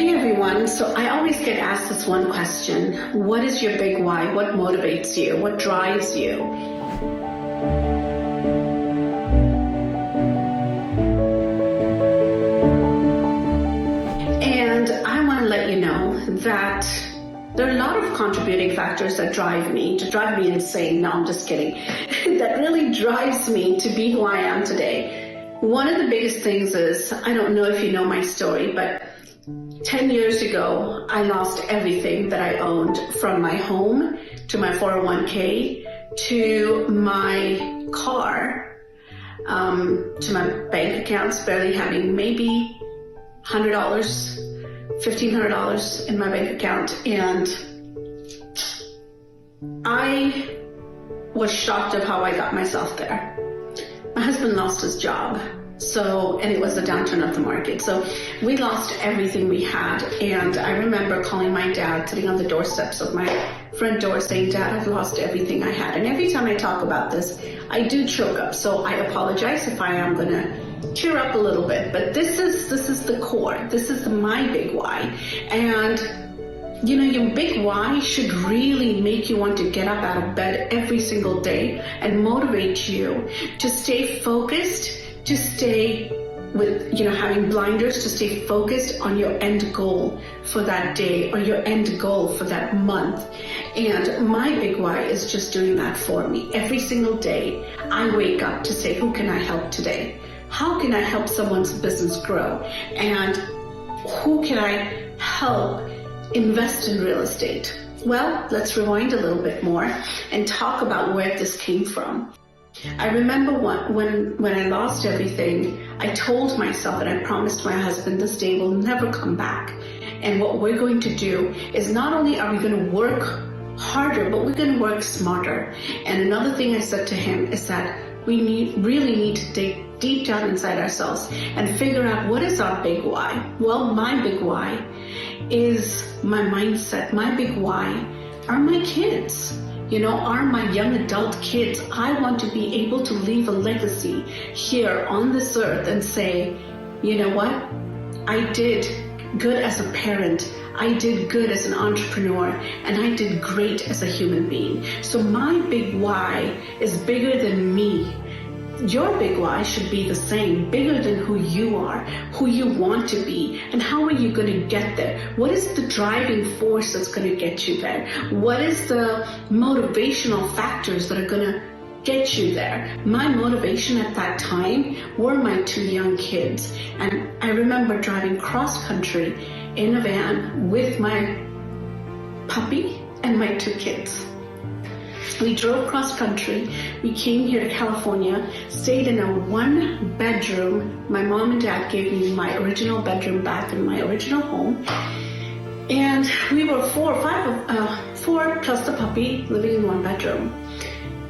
Hey everyone, so I always get asked this one question. What is your big why? What motivates you? What drives you? And I want to let you know that there are a lot of contributing factors that drive me insane. No, I'm just kidding. That really drives me to be who I am today. One of the biggest things is, I don't know if you know my story, but 10 years ago, I lost everything that I owned, from my home to my 401k to my car, to my bank accounts, barely having maybe $100, $1,500 in my bank account. And I was shocked of how I got myself there. My husband lost his job. And it was the downturn of the market. So we lost everything we had. And I remember calling my dad, sitting on the doorsteps of my front door saying, Dad, I've lost everything I had. And every time I talk about this, I do choke up. So I apologize if I am going to tear up a little bit. But this is the core. This is my big why. And you know, your big why should really make you want to get up out of bed every single day and motivate you to stay focused, to stay with, having blinders, to stay focused on your end goal for that day or your end goal for that month. And my big why is just doing that for me. Every single day, I wake up to say, who can I help today? How can I help someone's business grow? And who can I help invest in real estate? Well, let's rewind a little bit more and talk about where this came from. I remember when I lost everything, I told myself and I promised my husband, this day will never come back. And what we're going to do is, not only are we going to work harder, but we're going to work smarter. And another thing I said to him is that we really need to dig deep down inside ourselves and figure out, what is our big why? Well, my big why is my mindset. My big why are my kids. Are my young adult kids. I want to be able to leave a legacy here on this earth and say, you know what? I did good as a parent. I did good as an entrepreneur, and I did great as a human being. So my big why is bigger than me. Your big why should be the same, bigger than who you are, who you want to be, and how are you going to get there? What is the driving force that's going to get you there? What is the motivational factors that are going to get you there? My motivation at that time were my two young kids. And I remember driving cross country in a van with my puppy and my two kids. We drove cross country. We came here to California, stayed in a 1-bedroom. My mom and dad gave me my original bedroom back in my original home. And we were four plus the puppy, living in 1 bedroom.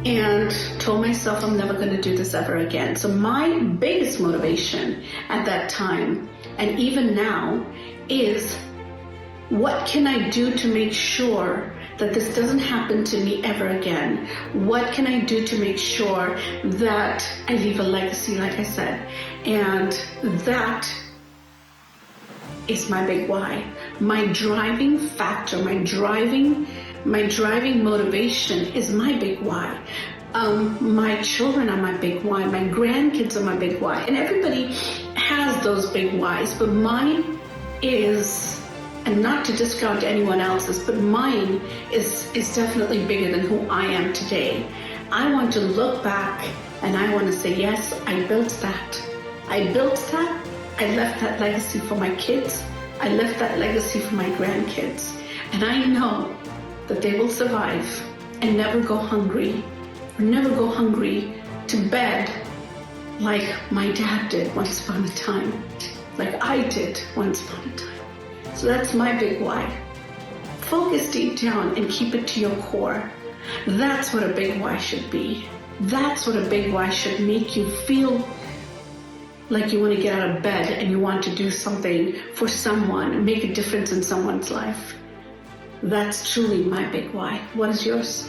And told myself I'm never going to do this ever again. So my biggest motivation at that time, and even now, is, what can I do to make sure that this doesn't happen to me ever again? What can I do to make sure that I leave a legacy, like I said? And that is my big why. My driving factor, my driving motivation is my big why. My children are my big why. My grandkids are my big why. And everybody has those big whys, but mine is, and not to discount anyone else's, but mine is definitely bigger than who I am today. I want to look back and I want to say, yes, I built that. I left that legacy for my kids. I left that legacy for my grandkids. And I know that they will survive and never go hungry to bed like my dad did once upon a time, like I did once upon a time. So that's my big why. Focus deep down and keep it to your core. That's what a big why should be. That's what a big why should make you feel like you want to get out of bed and you want to do something for someone and make a difference in someone's life. That's truly my big why. What is yours?